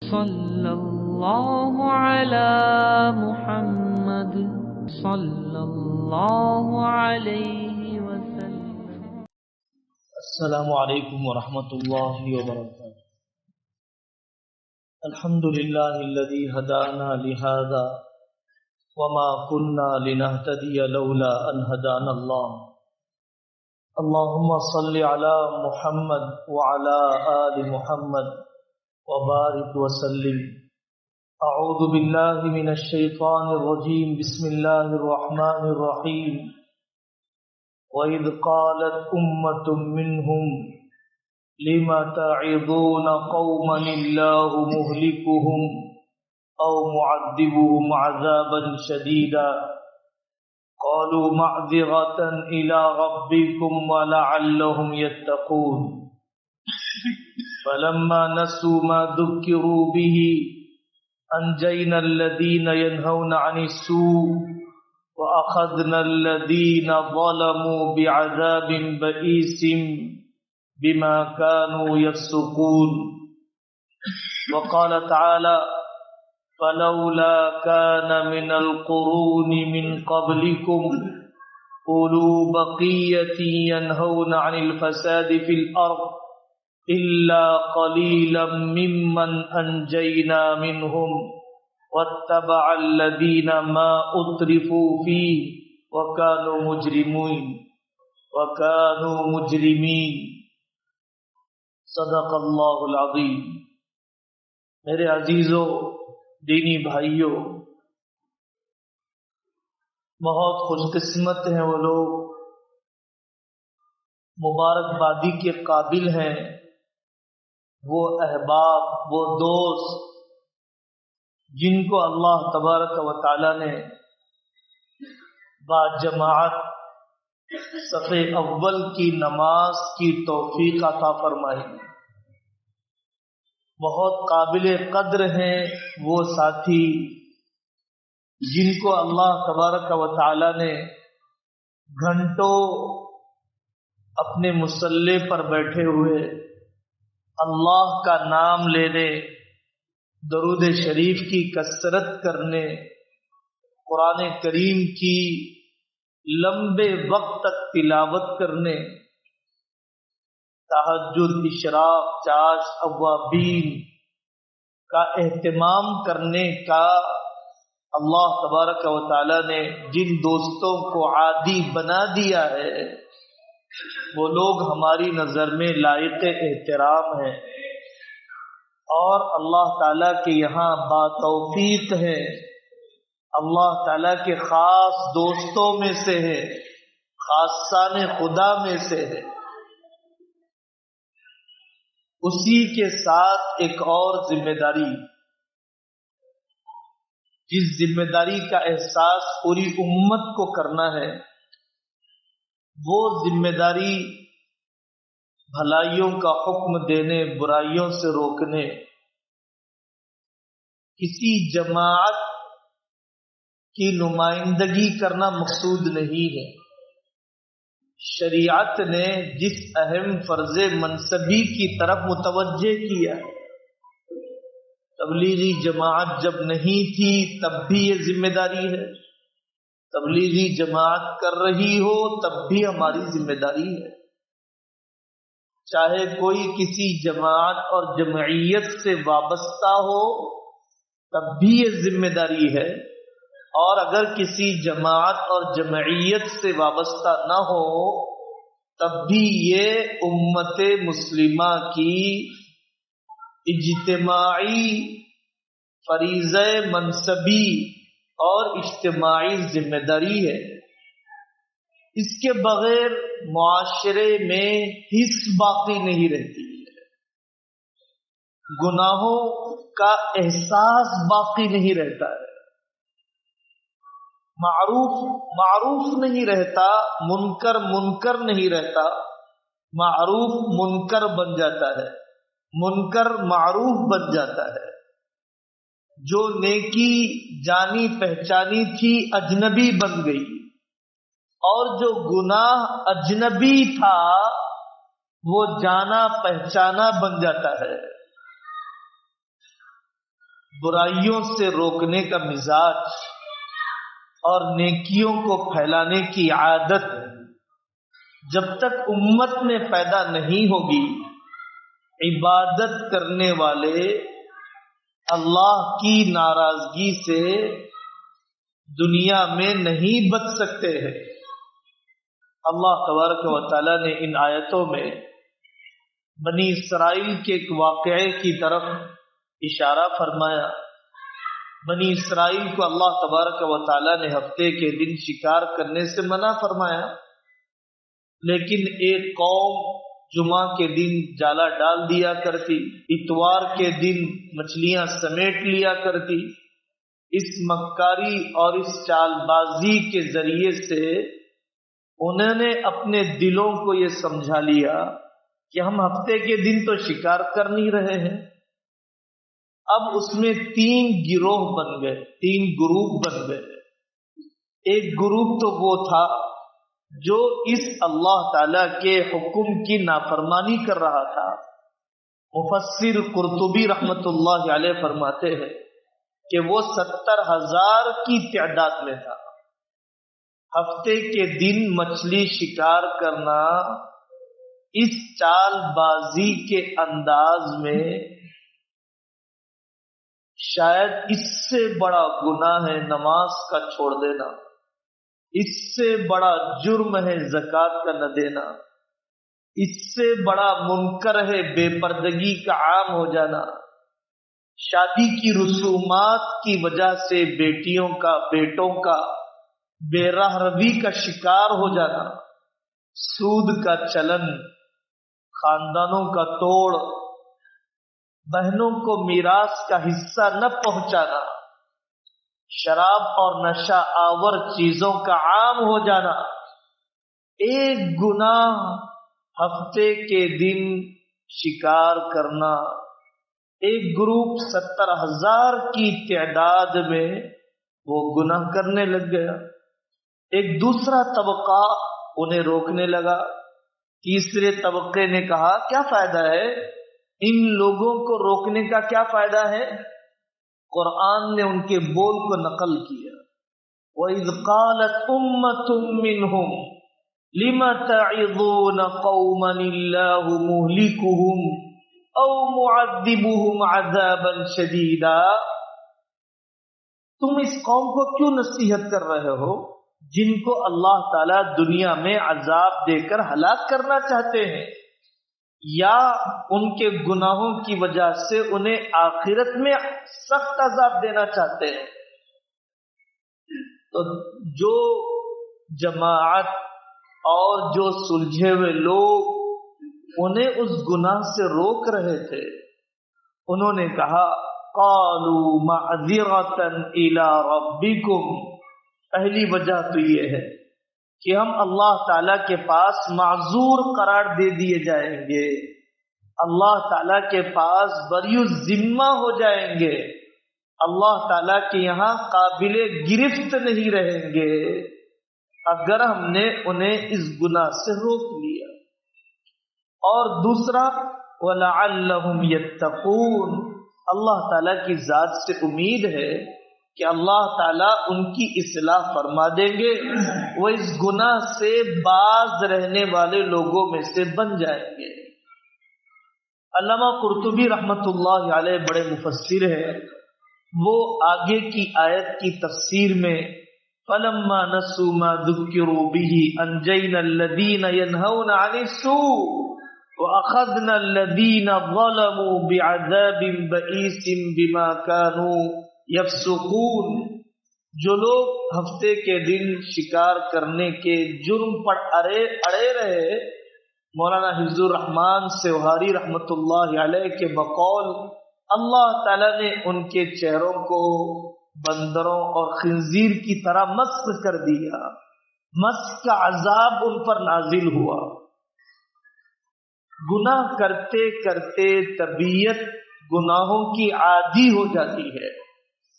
صلی اللہ علی محمد صلی اللہ علیہ وسلم۔ السلام علیکم ورحمۃ اللہ وبرکاتہ۔ الحمد للہ الذی ہدانا لہذا وما كنا لنهتدي لولا ان هدانا اللہ۔ اللهم صل على محمد وعلى آل محمد وبارك وسلم۔ اعوذ باللہ من الشیطان الرجیم، بسم اللہ الرحمن الرحیم۔ وَإِذْ قَالَتْ أُمَّةٌ مِّنْهُمْ لِمَ تَعِظُونَ قَوْمًا اللَّهُ مُهْلِكُهُمْ أَوْ مُعَذِّبُهُمْ عَذَابًا شَدِيدًا قَالُوا مَعْذِرَةً إِلَىٰ رَبِّكُمْ وَلَعَلَّهُمْ يَتَّقُونَ فَلَمَّا نَسُوا مَا ذُكِّرُوا بِهِ أَنجَيْنَا الَّذِينَ يَنْهَوْنَ عَنِ السُّوءِ وَأَخَذْنَا الَّذِينَ ظَلَمُوا بِعَذَابٍ بَئِيسٍ بِمَا كَانُوا يَفْسُقُونَ۔ وقال تعالى فَلَوْلَا كَانَ مِنَ الْقُرُونِ مِنْ قَبْلِكُمْ أُولُو بَقِيَّةٍ يَنْهَوْنَ عَنِ الْفَسَادِ فِي الْأَرْضِ إِلَّا قَلِيلًا مِّمَّنْ أَنْجَيْنَا مِنْهُمْ وَاتَّبَعَ الَّذِينَ مَا أُتْرِفُوا فِيهِ وَكَانُوا مُجْرِمِينَ۔ صدق اللہ العظیم۔ میرے عزیزو، دینی بھائیو، بہت خوش قسمت ہیں وہ لوگ، مبارکبادی کے قابل ہیں وہ احباب، وہ دوست جن کو اللہ تبارک و تعالی نے با جماعت صف اول کی نماز کی توفیق عطا فرمائی۔ بہت قابل قدر ہیں وہ ساتھی جن کو اللہ تبارک و تعالی نے گھنٹوں اپنے مصلی پر بیٹھے ہوئے اللہ کا نام لینے، درود شریف کی کثرت کرنے، قرآن کریم کی لمبے وقت تک تلاوت کرنے، تہجد، اشراق، چاشت، اوابین کا اہتمام کرنے کا اللہ تبارک و تعالی نے جن دوستوں کو عادی بنا دیا ہے وہ لوگ ہماری نظر میں لائق احترام ہیں اور اللہ تعالیٰ کے یہاں باتوفیق ہے، اللہ تعالیٰ کے خاص دوستوں میں سے ہے، خاصان خدا میں سے ہے۔ اسی کے ساتھ ایک اور ذمہ داری، جس ذمہ داری کا احساس پوری امت کو کرنا ہے، وہ ذمہ داری بھلائیوں کا حکم دینے، برائیوں سے روکنے۔ کسی جماعت کی نمائندگی کرنا مقصود نہیں ہے۔ شریعت نے جس اہم فرض منصبی کی طرف متوجہ کیا، تبلیغی جماعت جب نہیں تھی تب بھی یہ ذمہ داری ہے، تبلیغی جماعت کر رہی ہو تب بھی ہماری ذمہ داری ہے، چاہے کوئی کسی جماعت اور جمعیت سے وابستہ ہو تب بھی یہ ذمہ داری ہے، اور اگر کسی جماعت اور جمعیت سے وابستہ نہ ہو تب بھی یہ امت مسلمہ کی اجتماعی فریضہ منصبی اور اجتماعی ذمہ داری ہے۔ اس کے بغیر معاشرے میں حس باقی نہیں رہتی ہے، گناہوں کا احساس باقی نہیں رہتا ہے، معروف نہیں رہتا، منکر نہیں رہتا، معروف منکر بن جاتا ہے، منکر معروف بن جاتا ہے، جو نیکی جانی پہچانی تھی اجنبی بن گئی، اور جو گناہ اجنبی تھا وہ جانا پہچانا بن جاتا ہے۔ برائیوں سے روکنے کا مزاج اور نیکیوں کو پھیلانے کی عادت جب تک امت میں پیدا نہیں ہوگی، عبادت کرنے والے اللہ کی ناراضگی سے دنیا میں نہیں بچ سکتے ہیں۔ اللہ تبارک و تعالی نے ان آیتوں میں بنی اسرائیل کے ایک واقعے کی طرف اشارہ فرمایا۔ بنی اسرائیل کو اللہ تبارک و تعالی نے ہفتے کے دن شکار کرنے سے منع فرمایا، لیکن ایک قوم جمعہ کے دن جالا ڈال دیا کرتی، اتوار کے دن مچھلیاں سمیٹ لیا کرتی۔ اس مکاری اور اس چال بازی کے ذریعے سے انہوں نے اپنے دلوں کو یہ سمجھا لیا کہ ہم ہفتے کے دن تو شکار کر نہیں رہے ہیں۔ اب اس میں 3 گروہ بن گئے، 3 گروپ بن گئے۔ ایک گروپ تو وہ تھا جو اس اللہ تعالی کے حکم کی نافرمانی کر رہا تھا۔ مفسر قرطبی رحمت اللہ علیہ فرماتے ہیں کہ وہ 70,000 کی تعداد میں تھا۔ ہفتے کے دن مچھلی شکار کرنا اس چال بازی کے انداز میں شاید اس سے بڑا گناہ ہے نماز کا چھوڑ دینا، اس سے بڑا جرم ہے زکوٰۃ کا نہ دینا، اس سے بڑا منکر ہے بے پردگی کا عام ہو جانا، شادی کی رسومات کی وجہ سے بیٹیوں کا بیٹوں کا بے راہ روی کا شکار ہو جانا، سود کا چلن، خاندانوں کا توڑ، بہنوں کو میراث کا حصہ نہ پہنچانا، شراب اور نشہ آور چیزوں کا عام ہو جانا۔ ایک گناہ ہفتے کے دن شکار کرنا، ایک گروپ 70,000 کی تعداد میں وہ گناہ کرنے لگ گیا۔ ایک دوسرا طبقہ انہیں روکنے لگا۔ تیسرے طبقے نے کہا کیا فائدہ ہے، ان لوگوں کو روکنے کا کیا فائدہ ہے؟ قرآن نے ان کے بول کو نقل کیا، وَإِذْ قَالَتْ أُمَّةٌ مِّنْهُمْ لِمَ تَعِظُونَ قَوْمًا اللَّهُ مُهْلِكُهُمْ أَوْ مُعَذِّبُهُمْ عَذَابًا شَدِيدًا۔ تم اس قوم کو کیوں نصیحت کر رہے ہو جن کو اللہ تعالیٰ دنیا میں عذاب دے کر ہلاک کرنا چاہتے ہیں، یا ان کے گناہوں کی وجہ سے انہیں آخرت میں سخت عذاب دینا چاہتے ہیں؟ تو جو جماعت اور جو سلجھے ہوئے لوگ انہیں اس گناہ سے روک رہے تھے، انہوں نے کہا قالوا معذرة الى ربکم، پہلی وجہ تو یہ ہے کہ ہم اللہ تعالیٰ کے پاس معذور قرار دے دیے جائیں گے، اللہ تعالیٰ کے پاس بری الذمہ ہو جائیں گے، اللہ تعالیٰ کے یہاں قابل گرفت نہیں رہیں گے اگر ہم نے انہیں اس گناہ سے روک لیا۔ اور دوسرا وَلَعَلَّهُمْ يَتَّقُونَ، اللہ تعالیٰ کی ذات سے امید ہے کہ اللہ تعالیٰ ان کی اصلاح فرما دیں گے، وہ اس گناہ سے باز رہنے والے لوگوں میں سے بن جائیں گے۔ علامہ قرطبی رحمت اللہ علیہ بڑے مفسر ہیں، وہ آگے کی آیت کی تفسیر میں فَلَمَّا نَسُوا مَا ذُكِّرُوا بِهِ أَنْجَيْنَا الَّذِينَ يَنْهَوْنَ عَنِ السُّوءِ وَأَخَذْنَا الَّذِينَ ظَلَمُوا بِعَذَابٍ بَئِيسٍ بِمَا كَانُوا یفسقون، جو لوگ ہفتے کے دن شکار کرنے کے جرم پر اڑے رہے، مولانا حفظ الرحمان سیوہاری رحمت اللہ علیہ کے بقول اللہ تعالیٰ نے ان کے چہروں کو بندروں اور خنزیر کی طرح مسخ کر دیا، مسخ کا عذاب ان پر نازل ہوا۔ گناہ کرتے کرتے طبیعت گناہوں کی عادی ہو جاتی ہے،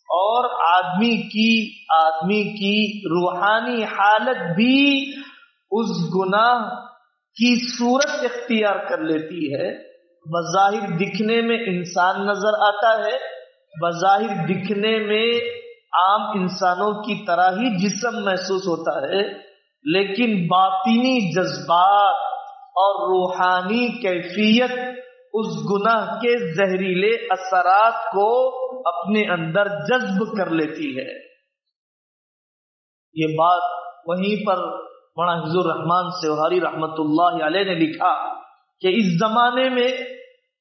اور آدمی کی روحانی حالت بھی اس گناہ کی صورت اختیار کر لیتی ہے۔ بظاہر دکھنے میں انسان نظر آتا ہے، بظاہر دکھنے میں عام انسانوں کی طرح ہی جسم محسوس ہوتا ہے، لیکن باطنی جذبات اور روحانی کیفیت اس گناہ کے زہریلے اثرات کو اپنے اندر جذب کر لیتی ہے۔ یہ بات وہیں پر مولانا حفظ الرحمان سیوہاری رحمت اللہ علیہ نے لکھا کہ اس زمانے میں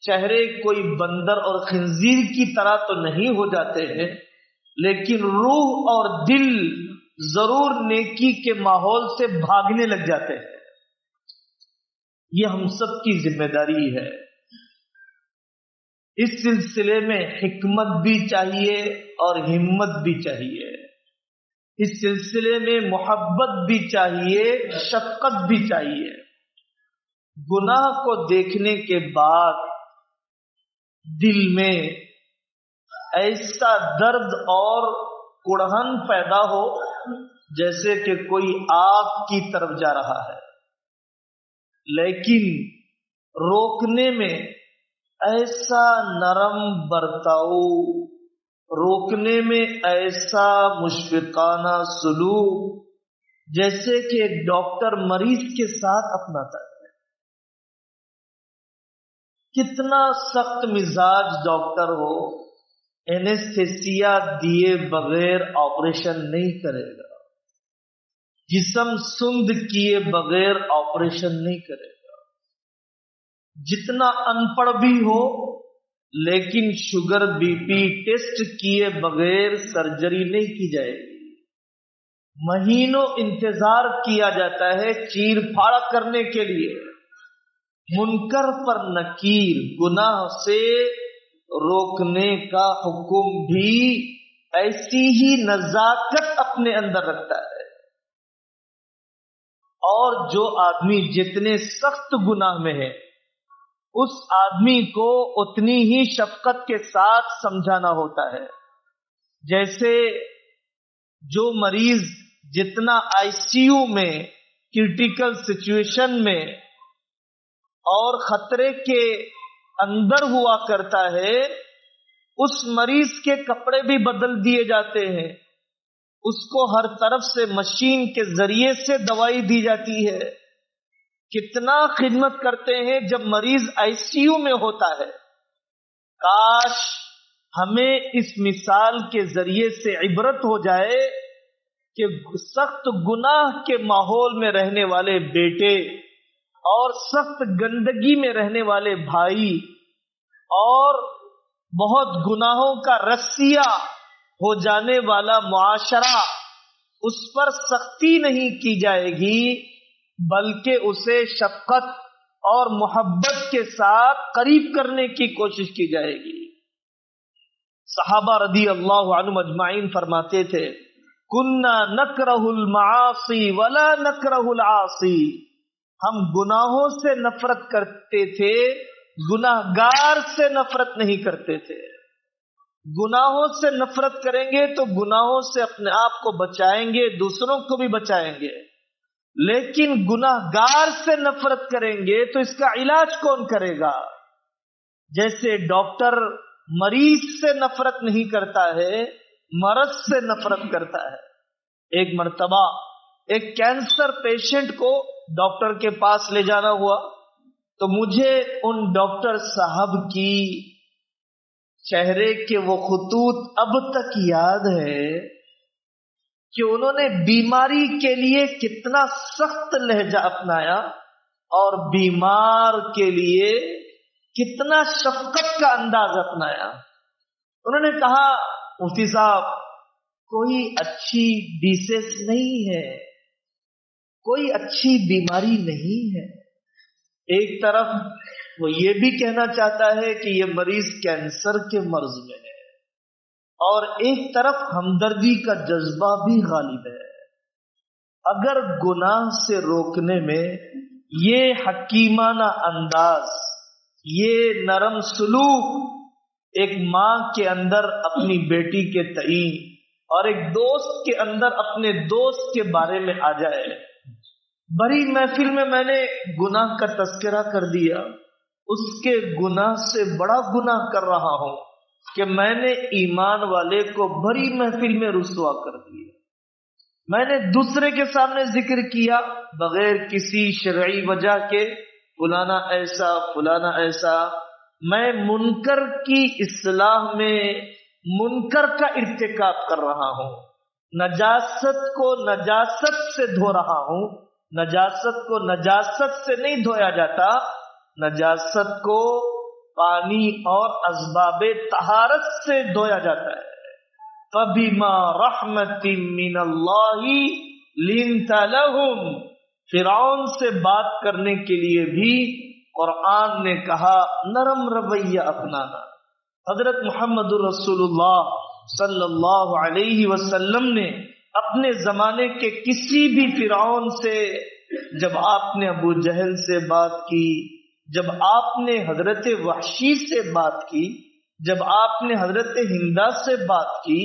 چہرے کوئی بندر اور خنزیر کی طرح تو نہیں ہو جاتے ہیں، لیکن روح اور دل ضرور نیکی کے ماحول سے بھاگنے لگ جاتے ہیں۔ یہ ہم سب کی ذمہ داری ہے۔ اس سلسلے میں حکمت بھی چاہیے اور ہمت بھی چاہیے، اس سلسلے میں محبت بھی چاہیے، شفقت بھی چاہیے۔ گناہ کو دیکھنے کے بعد دل میں ایسا درد اور کڑہن پیدا ہو جیسے کہ کوئی آگ کی طرف جا رہا ہے، لیکن روکنے میں ایسا نرم برتاؤ، روکنے میں ایسا مشفقانہ سلوک جیسے کہ ایک ڈاکٹر مریض کے ساتھ اپناتا ہے۔ کتنا سخت مزاج ڈاکٹر ہو، اینستھیسیا دیے بغیر آپریشن نہیں کرے گا، جسم سند کیے بغیر آپریشن نہیں کرے گا۔ جتنا ان پڑھ بھی ہو لیکن شوگر بی پی ٹیسٹ کیے بغیر سرجری نہیں کی جائے گی۔ مہینوں انتظار کیا جاتا ہے چیر پھاڑ کرنے کے لیے۔ منکر پر نکیر، گناہ سے روکنے کا حکم بھی ایسی ہی نزاکت اپنے اندر رکھتا ہے۔ اور جو آدمی جتنے سخت گناہ میں ہے اس آدمی کو اتنی ہی شفقت کے ساتھ سمجھانا ہوتا ہے۔ جیسے جو مریض جتنا آئی سی یو میں کرٹیکل سچویشن میں اور خطرے کے اندر ہوا کرتا ہے، اس مریض کے کپڑے بھی بدل دیے جاتے ہیں، اس کو ہر طرف سے مشین کے ذریعے سے دوائی دی جاتی ہے۔ کتنا خدمت کرتے ہیں جب مریض آئی سی یو میں ہوتا ہے۔ کاش ہمیں اس مثال کے ذریعے سے عبرت ہو جائے کہ سخت گناہ کے ماحول میں رہنے والے بیٹے اور سخت گندگی میں رہنے والے بھائی اور بہت گناہوں کا رسیا ہو جانے والا معاشرہ، اس پر سختی نہیں کی جائے گی بلکہ اسے شفقت اور محبت کے ساتھ قریب کرنے کی کوشش کی جائے گی۔ صحابہ رضی اللہ عنہم اجمعین فرماتے تھے، کننا نکرہ المعاصی ولا نکرہ العاصی، ہم گناہوں سے نفرت کرتے تھے، گناہگار سے نفرت نہیں کرتے تھے۔ گناہوں سے نفرت کریں گے تو گناہوں سے اپنے آپ کو بچائیں گے، دوسروں کو بھی بچائیں گے، لیکن گناہگار سے نفرت کریں گے تو اس کا علاج کون کرے گا؟ جیسے ڈاکٹر مریض سے نفرت نہیں کرتا ہے، مرض سے نفرت کرتا ہے۔ ایک مرتبہ ایک کینسر پیشنٹ کو ڈاکٹر کے پاس لے جانا ہوا تو مجھے ان ڈاکٹر صاحب کی چہرے کے وہ خطوط اب تک یاد ہے کہ انہوں نے بیماری کے لیے کتنا سخت لہجہ اپنایا اور بیمار کے لیے کتنا شفقت کا انداز اپنایا۔ انہوں نے کہا، مفتی صاحب کوئی اچھی ڈیسیز نہیں ہے، کوئی اچھی بیماری نہیں ہے۔ ایک طرف وہ یہ بھی کہنا چاہتا ہے کہ یہ مریض کینسر کے مرض میں ہے، اور ایک طرف ہمدردی کا جذبہ بھی غالب ہے۔ اگر گناہ سے روکنے میں یہ حکیمانہ انداز، یہ نرم سلوک ایک ماں کے اندر اپنی بیٹی کے تئیں اور ایک دوست کے اندر اپنے دوست کے بارے میں آ جائے، بڑی محفل میں نے گناہ کا تذکرہ کر دیا، اس کے گناہ سے بڑا گناہ کر رہا ہوں، کہ میں نے ایمان والے کو بڑی محفل میں رسوا کر دیا، میں نے دوسرے کے سامنے ذکر کیا بغیر کسی شرعی وجہ کے، فلانا ایسا فلانا ایسا۔ میں منکر کی اصلاح میں منکر کا ارتکاب کر رہا ہوں، نجاست کو نجاست سے دھو رہا ہوں۔ نجاست کو نجاست سے نہیں دھویا جاتا، نجاست کو پانی اور اسباب طہارت سے دھویا جاتا ہے۔ فَبِمَا رَحْمَةٍ مِّنَ اللَّهِ لِنْتَ لَهُمْ، فرعون سے بات کرنے کے لیے بھی قرآن نے کہا نرم رویہ اپنانا۔ حضرت محمد رسول اللہ صلی اللہ علیہ وسلم نے اپنے زمانے کے کسی بھی فرعون سے، جب آپ نے ابو جہل سے بات کی، جب آپ نے حضرت وحشی سے بات کی، جب آپ نے حضرت ہندا سے بات کی،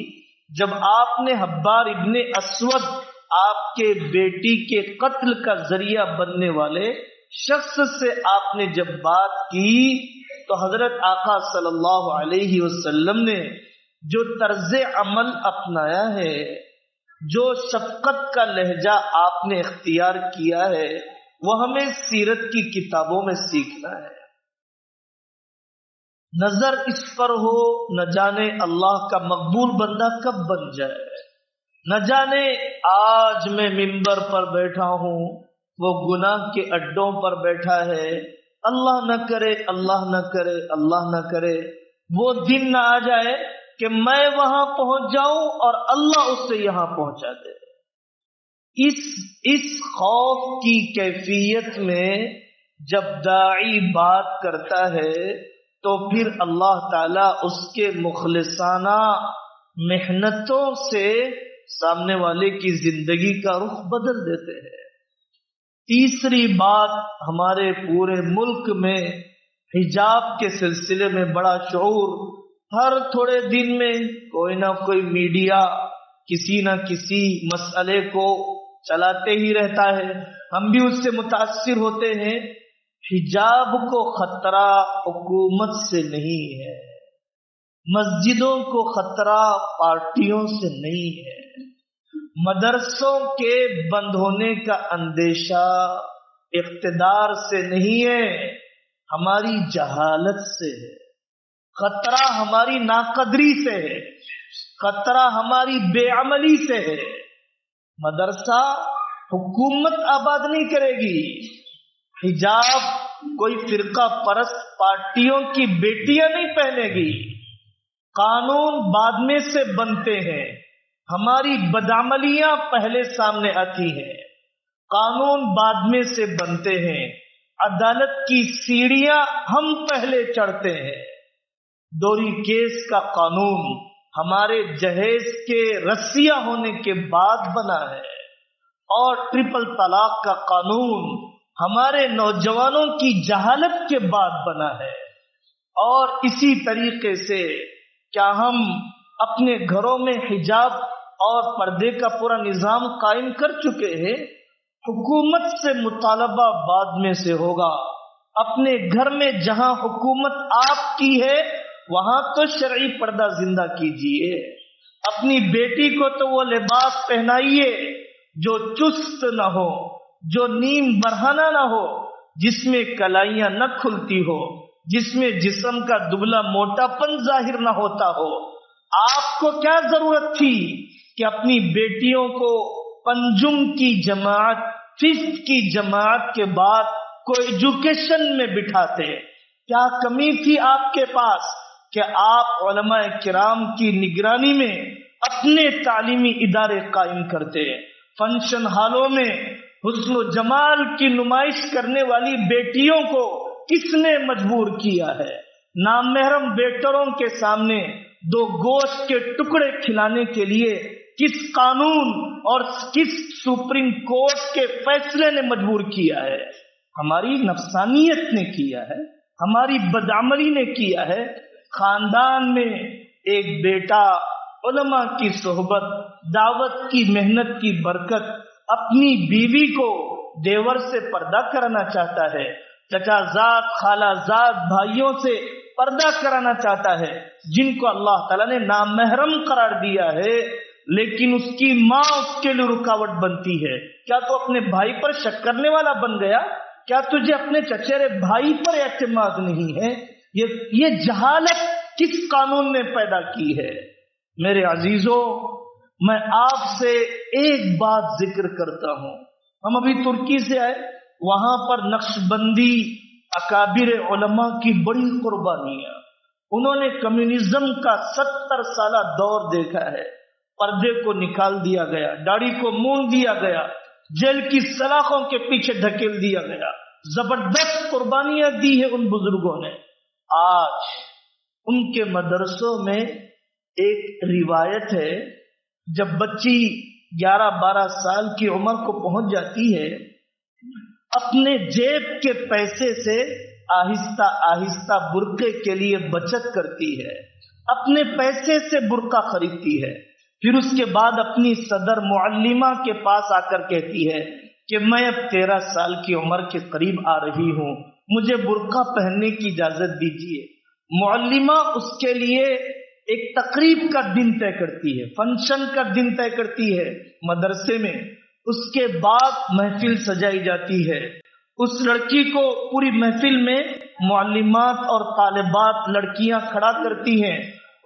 جب آپ نے حبار ابن اسود آپ کے بیٹی کے قتل کا ذریعہ بننے والے شخص سے آپ نے جب بات کی، تو حضرت آقا صلی اللہ علیہ وسلم نے جو طرز عمل اپنایا ہے، جو شفقت کا لہجہ آپ نے اختیار کیا ہے، وہ ہمیں سیرت کی کتابوں میں سیکھنا ہے۔ نظر اس پر ہو، نہ جانے اللہ کا مقبول بندہ کب بن جائے، نہ جانے آج میں منبر پر بیٹھا ہوں، وہ گناہ کے اڈوں پر بیٹھا ہے، اللہ نہ کرے اللہ نہ کرے اللہ نہ کرے وہ دن نہ آ جائے کہ میں وہاں پہنچ جاؤں اور اللہ اسے یہاں پہنچا دے۔ اس خوف کی کیفیت میں جب داعی بات کرتا ہے تو پھر اللہ تعالیٰ اس کے مخلصانہ محنتوں سے سامنے والے کی زندگی کا رخ بدل دیتے ہیں۔ تیسری بات، ہمارے پورے ملک میں حجاب کے سلسلے میں بڑا شعور، ہر تھوڑے دن میں کوئی نہ کوئی میڈیا کسی نہ کسی مسئلے کو چلاتے ہی رہتا ہے، ہم بھی اس سے متاثر ہوتے ہیں۔ حجاب کو خطرہ حکومت سے نہیں ہے، مسجدوں کو خطرہ پارٹیوں سے نہیں ہے، مدرسوں کے بند ہونے کا اندیشہ اقتدار سے نہیں ہے، ہماری جہالت سے ہے، خطرہ ہماری ناقدری سے ہے، خطرہ ہماری بے عملی سے ہے۔ مدرسہ حکومت آباد نہیں کرے گی، حجاب کوئی فرقہ پرست پارٹیوں کی بیٹیاں نہیں پہنے گی، قانون بعد میں سے بنتے ہیں، ہماری بدعملیاں پہلے سامنے آتی ہیں، قانون بعد میں سے بنتے ہیں، عدالت کی سیڑھیاں ہم پہلے چڑھتے ہیں۔ دوری کیس کا قانون ہمارے جہیز کے رسیاں ہونے کے بعد بنا ہے، اور ٹرپل طلاق کا قانون ہمارے نوجوانوں کی جہالت کے بعد بنا ہے۔ اور اسی طریقے سے کیا ہم اپنے گھروں میں حجاب اور پردے کا پورا نظام قائم کر چکے ہیں؟ حکومت سے مطالبہ بعد میں سے ہوگا۔ اپنے گھر میں جہاں حکومت آپ کی ہے وہاں تو شرعی پردہ زندہ کیجیے، اپنی بیٹی کو تو وہ لباس پہنائیے جو چست نہ ہو، جو نیم برہنہ نہ ہو، جس میں کلائیاں نہ کھلتی ہو، جس میں جسم کا دبلا موٹا پن ظاہر نہ ہوتا ہو۔ آپ کو کیا ضرورت تھی کہ اپنی بیٹیوں کو پنجم کی جماعت، ففتھ کی جماعت کے بعد کوئی ایجوکیشن میں بٹھاتے؟ کیا کمی تھی آپ کے پاس کہ آپ علماء کرام کی نگرانی میں اپنے تعلیمی ادارے قائم کرتے؟ فنکشن ہالوں میں حسن و جمال کی نمائش کرنے والی بیٹیوں کو کس نے مجبور کیا ہے؟ نامحرم ویٹروں کے سامنے دو گوشت کے ٹکڑے کھلانے کے لیے کس قانون اور کس سپریم کورٹ کے فیصلے نے مجبور کیا ہے؟ ہماری نفسانیت نے کیا ہے، ہماری بدعملی نے کیا ہے۔ خاندان میں ایک بیٹا علماء کی صحبت، دعوت کی محنت کی برکت اپنی بیوی کو دیور سے پردہ کرنا چاہتا ہے، چچا زاد خالہ زاد بھائیوں سے پردہ کرانا چاہتا ہے، جن کو اللہ تعالیٰ نے نامحرم قرار دیا ہے لیکن اس کی ماں اس کے لیے رکاوٹ بنتی ہے، کیا تو اپنے بھائی پر شک کرنے والا بن گیا؟ کیا تجھے اپنے چچیرے بھائی پر اعتماد نہیں ہے؟ یہ جہالت کس قانون نے پیدا کی ہے؟ میرے عزیزوں، میں آپ سے ایک بات ذکر کرتا ہوں. ہم ابھی ترکی سے آئے، وہاں پر نقش بندی اکابر علماء کی بڑی قربانیاں. انہوں نے کمیونزم کا 70 سالہ دور دیکھا ہے. پردے کو نکال دیا گیا، داڑھی کو مونڈ دیا گیا، جیل کی سلاخوں کے پیچھے دھکیل دیا گیا. زبردست قربانیاں دی ہیں ان بزرگوں نے. آج ان کے مدرسوں میں ایک روایت ہے، جب بچی 11-12 سال کی عمر کو پہنچ جاتی ہے، اپنے جیب کے پیسے سے آہستہ آہستہ برقعے کے لیے بچت کرتی ہے، اپنے پیسے سے برقع خریدتی ہے. پھر اس کے بعد اپنی صدر معلمہ کے پاس آ کر کہتی ہے کہ میں اب 13 سال کی عمر کے قریب آ رہی ہوں، مجھے برقع پہننے کی اجازت دیجیے. معلمہ اس کے لیے ایک تقریب کا دن طے کرتی ہے، فنکشن کا دن طے کرتی ہے مدرسے میں. اس کے بعد محفل سجائی جاتی ہے. اس لڑکی کو پوری محفل میں معلمات اور طالبات لڑکیاں کھڑا کرتی ہیں،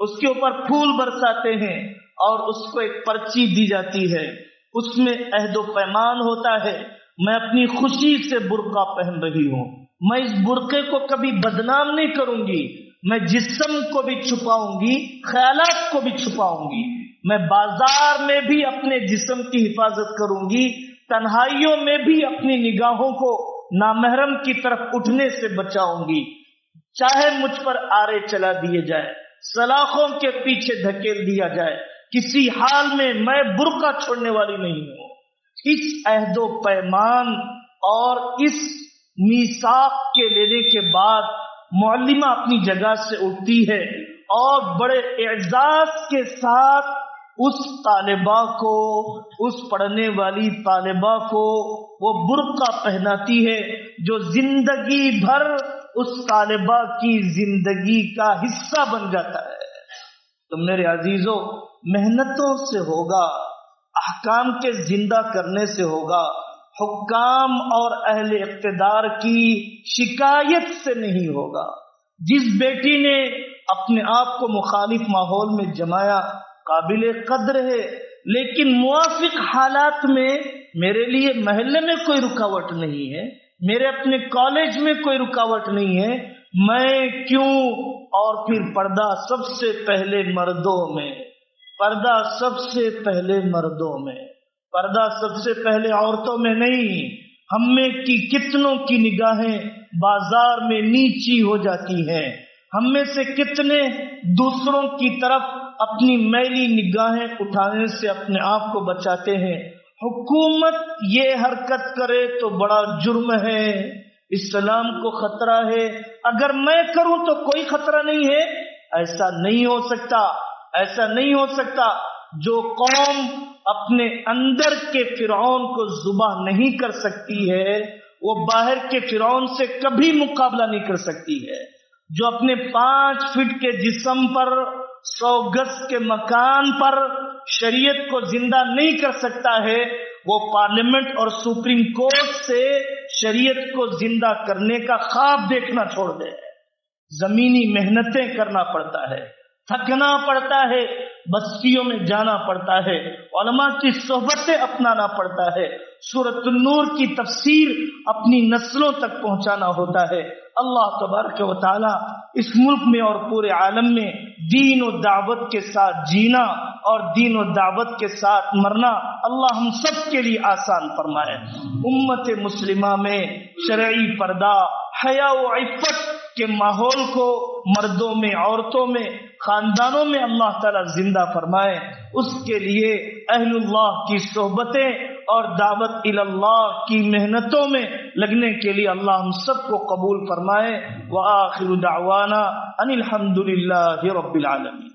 اس کے اوپر پھول برساتے ہیں اور اس کو ایک پرچی دی جاتی ہے. اس میں عہد و پیمان ہوتا ہے، میں اپنی خوشی سے برقع پہن رہی ہوں، میں اس برقعے کو کبھی بدنام نہیں کروں گی، میں جسم کو بھی چھپاؤں گی، خیالات کو بھی چھپاؤں گی، میں بازار میں بھی اپنے جسم کی حفاظت کروں گی، تنہائیوں میں بھی اپنی نگاہوں کو نامحرم کی طرف اٹھنے سے بچاؤں گی، چاہے مجھ پر آرے چلا دیے جائے، سلاخوں کے پیچھے دھکیل دیا جائے، کسی حال میں میں برقع چھوڑنے والی نہیں ہوں. اس عہد و پیمان اور اس میثاق کے لینے کے بعد معلمہ اپنی جگہ سے اٹھتی ہے اور بڑے اعزاز کے ساتھ اس طالبہ کو، اس پڑھنے والی طالبہ کو وہ برقع پہناتی ہے جو زندگی بھر اس طالبہ کی زندگی کا حصہ بن جاتا ہے. تو میرے عزیزوں، محنتوں سے ہوگا، احکام کے زندہ کرنے سے ہوگا، حکام اور اہل اقتدار کی شکایت سے نہیں ہوگا. جس بیٹی نے اپنے آپ کو مخالف ماحول میں جمایا قابل قدر ہے، لیکن موافق حالات میں میرے لیے محلے میں کوئی رکاوٹ نہیں ہے، میرے اپنے کالج میں کوئی رکاوٹ نہیں ہے، میں کیوں؟ اور پھر پردہ سب سے پہلے مردوں میں، پردہ سب سے پہلے مردوں میں، پردہ سب سے پہلے عورتوں میں نہیں. ہم میں کی کتنوں کی نگاہیں بازار میں نیچی ہو جاتی ہیں، ہم میں سے کتنے دوسروں کی طرف اپنی میلی نگاہیں اٹھانے سے اپنے آپ کو بچاتے ہیں. حکومت یہ حرکت کرے تو بڑا جرم ہے، اسلام کو خطرہ ہے، اگر میں کروں تو کوئی خطرہ نہیں ہے. ایسا نہیں ہو سکتا، ایسا نہیں ہو سکتا. جو قوم اپنے اندر کے فرعون کو ذبح نہیں کر سکتی ہے وہ باہر کے فرعون سے کبھی مقابلہ نہیں کر سکتی ہے. جو اپنے 5 فٹ کے جسم پر 100 گز کے مکان پر شریعت کو زندہ نہیں کر سکتا ہے، وہ پارلیمنٹ اور سپریم کورٹ سے شریعت کو زندہ کرنے کا خواب دیکھنا چھوڑ دے. زمینی محنتیں کرنا پڑتا ہے، تھکنا پڑتا ہے، بستیوں میں جانا پڑتا ہے، علماء کی صحبتیں اپنانا پڑتا ہے، سورۃ النور کی تفسیر اپنی نسلوں تک پہنچانا ہوتا ہے. اللہ تبارک و تعالی اس ملک میں اور پورے عالم میں دین و دعوت کے ساتھ جینا اور دین و دعوت کے ساتھ مرنا اللہ ہم سب کے لیے آسان فرمائے. امت مسلمہ میں شرعی پردہ، حیا و عفت کے ماحول کو مردوں میں، عورتوں میں، خاندانوں میں اللہ تعالی زندہ فرمائے. اس کے لیے اہل اللہ کی صحبتیں اور دعوت اللہ کی محنتوں میں لگنے کے لیے اللہ ہم سب کو قبول فرمائے. وآخر دعوانا ان الحمد للہ رب العالمین.